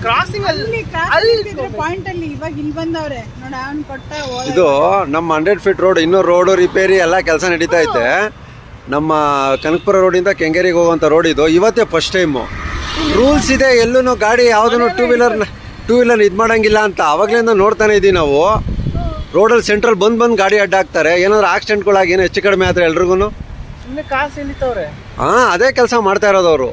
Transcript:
Crossing ಅಲ್ಲಿ point ಅಲ್ಲಿ ಇವಾಗ ಇಲ್ಲಿ ಬಂದವ್ರೆ ನೋಡ ಅವ್ನು ಕೊಟ್ಟ ಇದು ನಮ್ಮ 100 ಫೀಟ್ ರೋಡ್ ಇನ್ನೂ ರೋಡು ರಿಪೇರಿ ಎಲ್ಲ ಕೆಲಸ ನಡೀತಾ ಐತೆ. ನಮ್ಮ ಕನಕಪುರ ರೋಡಿಂದ ಕೆಂಗೇರಿಗೆ ಹೋಗುವಂಥ ರೋಡ್ ಇದು. ಇವತ್ತೇ ಫಸ್ಟ್ ಟೈಮು ರೂಲ್ಸ್ ಇದೆ, ಎಲ್ಲೂ ಗಾಡಿ ಯಾವುದನ್ನು ಟೂ ವೀಲರ್ ಇದು ಮಾಡೋಂಗಿಲ್ಲ ಅಂತ ಅವಾಗಲಿಂದ ನೋಡ್ತಾನೆ ಇದ್ದೀವಿ ನಾವು. ರೋಡಲ್ಲಿ ಸೆಂಟ್ರಲ್ ಬಂದು ಗಾಡಿ ಅಡ್ಡ ಹಾಕ್ತಾರೆ. ಏನಾದ್ರು ಆಕ್ಸಿಡೆಂಟ್ಗಳಾಗಿ ಏನೋ ಹೆಚ್ಚು ಕಡಿಮೆ ಆದರೆ ಎಲ್ರಿಗೂ ಕಾಸು ಎಳಿತವ್ರೆ. ಹಾಂ, ಅದೇ ಕೆಲಸ ಮಾಡ್ತಾ ಇರೋದು ಅವರು.